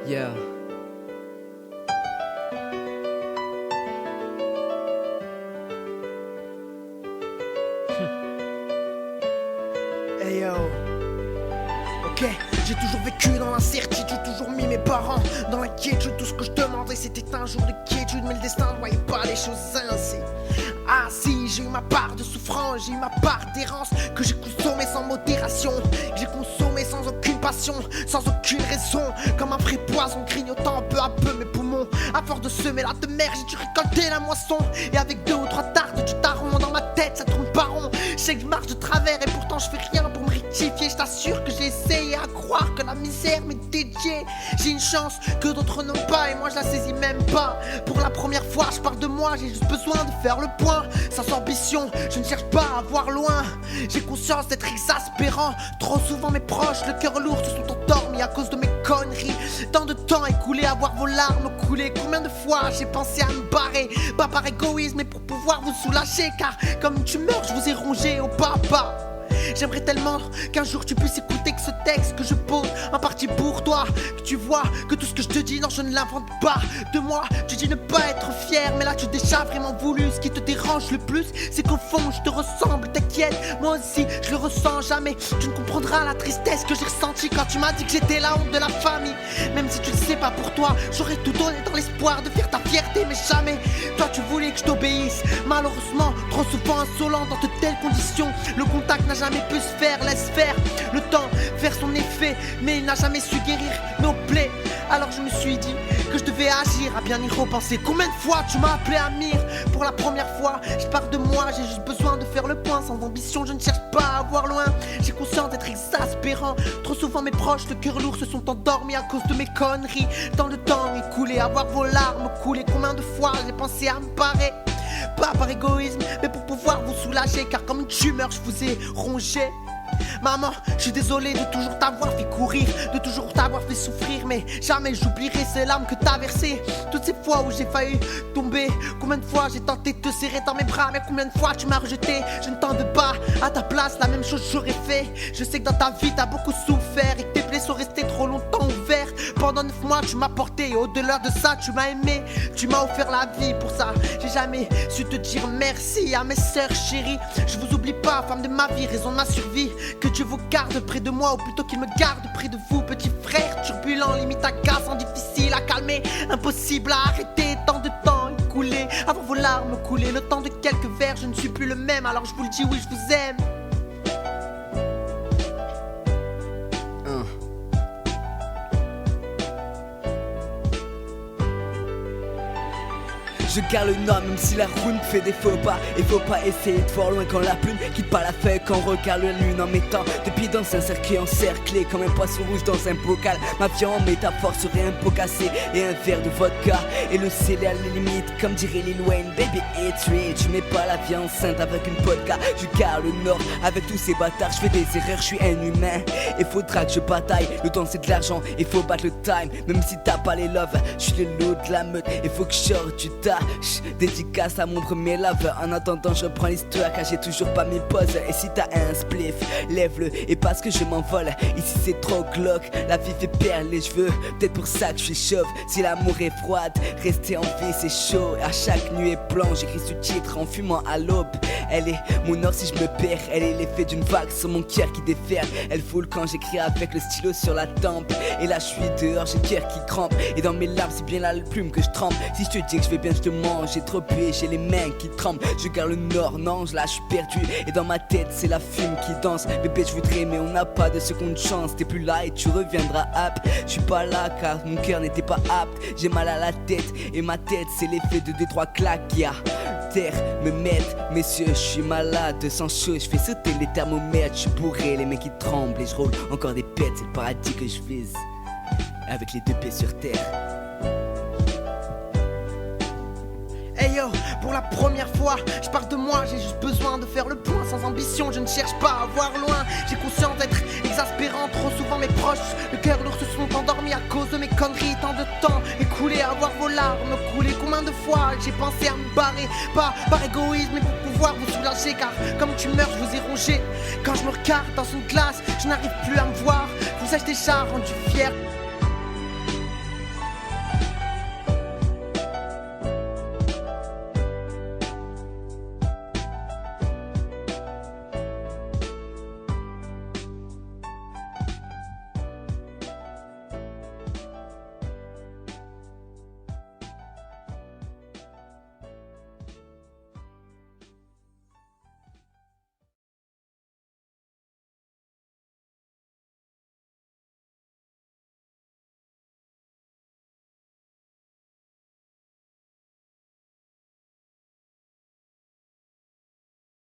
Yeah. Hey yo. Ok, j'ai toujours vécu dans l'incertitude, j'ai toujours mis mes parents dans l'inquiétude. Tout ce que je demandais c'était un jour de quiétude, mais le destin ne voyait pas les choses ainsi. Ah si, j'ai eu ma part de souffrance, j'ai eu ma part d'errance, que j'ai consommé sans modération, que j'ai consommé sans aucune passion, sans aucune raison, comme un vrai poison grignotant peu à peu mes poumons. À force de semer la de mer, j'ai dû récolter la moisson, et avec 2 ou 3 tartes du taron dans ma tête, ça tourne pas rond. Je sais que je marche de travers et pourtant je fais rien pour me rectifier. Je t'assure que j'ai essayé à croire que la misère m'est dédiée. J'ai une chance que d'autres n'ont pas et moi je la saisis même pas. Pour la première fois je parle de moi, j'ai juste besoin de faire le point. Sans ambition, je ne cherche pas à voir loin. J'ai conscience d'être exaspérant. Trop souvent mes proches, le cœur lourd, se sont endormis à cause de mes conneries. Tant de temps écoulé à voir vos larmes couler. Combien de fois j'ai pensé à me barrer, pas par égoïsme mais pour pouvoir vous soulager. Car comme une tumeur je vous ai rongé au papa. J'aimerais tellement qu'un jour tu puisses écouter que ce texte que je pose en partie pour toi. Que tu vois que tout ce que je te dis, non je ne l'invente pas. De moi tu dis ne pas être fier, mais là tu t'es déjà vraiment voulu. Ce qui te dérange le plus c'est qu'au fond je te ressemble, t'inquiète. Moi aussi je le ressens jamais. Tu ne comprendras la tristesse que j'ai ressentie quand tu m'as dit que j'étais la honte de la famille. Même si tu le sais pas pour toi, j'aurais tout donné dans l'espoir de faire ta fierté. Mais jamais, toi tu voulais que je t'obéisse. Malheureusement, trop souvent insolent dans de telles conditions, le contact n'a jamais pu se faire. Laisse faire le temps faire son effet, mais il n'a jamais su guérir nos plaies. Alors je me suis dit que je devais agir, à bien y repenser. Combien de fois tu m'as appelé Amir? Pour la première fois, je parle de moi, j'ai juste besoin de faire le point. Sans ambition, je ne cherche pas à voir loin. J'ai conscience d'être exaspérant. Trop souvent mes proches, le cœur lourd, se sont endormis à cause de mes conneries. Tant de temps écoulé à voir vos larmes couler. Combien de fois j'ai pensé à me barrer, pas par égoïsme, mais pour pouvoir vous soulager. Car comme une tumeur, je vous ai rongé. Maman, je suis désolé de toujours t'avoir fait courir, de toujours t'avoir fait souffrir, mais jamais j'oublierai ces larmes que t'as versées. Toutes ces fois où j'ai failli tomber, combien de fois j'ai tenté de te serrer dans mes bras, mais combien de fois tu m'as rejeté. Je ne t'en veux pas, à ta place la même chose j'aurais fait. Je sais que dans ta vie t'as beaucoup souffert et que tes plaies sont restées trop longtemps ouvertes. Pendant 9 mois tu m'as porté et au-delà de ça tu m'as aimé. Tu m'as offert la vie, pour ça j'ai jamais su te dire merci. À mes sœurs chéries, je vous oublie pas, femme de ma vie, raison de ma survie. Que Dieu vous garde près de moi, ou plutôt qu'il me garde près de vous. Petit frère turbulent, limite agaçant, difficile à calmer, impossible à arrêter. Tant de temps écoulé avant vos larmes couler, le temps de quelques vers, je ne suis plus le même. Alors je vous le dis, oui je vous aime. Je garde le nord même si la route fait des faux pas. Et faut pas essayer de voir loin quand la plume quitte pas la feuille. Quand on regarde la lune en mettant des pieds dans un cercle encerclé comme un poisson rouge dans un bocal. Ma vie en métaphore serait un pot cassé et un verre de vodka. Et le scellé à la limite comme dirait Lil Wayne. Baby it's rich, je mets pas la vie enceinte avec une vodka. Je garde le nord avec tous ces bâtards. Je fais des erreurs, je suis un humain. Et faudra que je bataille, le temps c'est de l'argent. Et faut battre le time, même si t'as pas les loves. Je suis le loup de la meute, et faut que je sorte du tas. Dédicace à mon premier love. En attendant je prends l'histoire car j'ai toujours pas mes poses. Et si t'as un spliff, lève-le et parce que je m'envole. Ici c'est trop glauque, la vie fait perdre les cheveux. Peut-être pour ça que je suis chauve. Si l'amour est froide, rester en vie c'est chaud. À chaque nuit est blanche, j'écris ce titre en fumant à l'aube. Elle est mon or si je me perds. Elle est l'effet d'une vague sur mon cœur qui déferle. Elle foule quand j'écris avec le stylo sur la tempe. Et là je suis dehors, j'ai le cœur qui crampe. Et dans mes larmes c'est bien la plume que je trempe. Si je te dis que je vais bien je te mange. J'ai trop bu et j'ai les mains qui tremblent. Je garde le nord, non, là je suis perdu. Et dans ma tête c'est la fume qui danse. Bébé je voudrais mais on n'a pas de seconde chance. T'es plus là et tu reviendras apte. Je suis pas là car mon cœur n'était pas apte. J'ai mal à la tête et ma tête c'est l'effet de Détroit claques qui a terre me mettre. Messieurs je suis malade, sans chaud. Je fais sauter les thermomètres. Je suis bourré, les mecs qui tremblent. Et je roule encore des pètes, c'est le paradis que je vise. Avec les 2 pieds sur terre. Hey yo, pour la première fois, je parle de moi, j'ai juste besoin de faire le point. Sans ambition, je ne cherche pas à voir loin. J'ai conscience d'être exaspérant, trop souvent mes proches, le cœur lourd se sont endormis à cause de mes conneries. Tant de temps écoulé à voir vos larmes couler. Combien de fois j'ai pensé à me barrer, pas par égoïsme mais pour pouvoir vous soulager. Car comme tu meurs, je vous ai rongé. Quand je me regarde dans une glace, je n'arrive plus à me voir. Vous ai-je déjà rendu fier?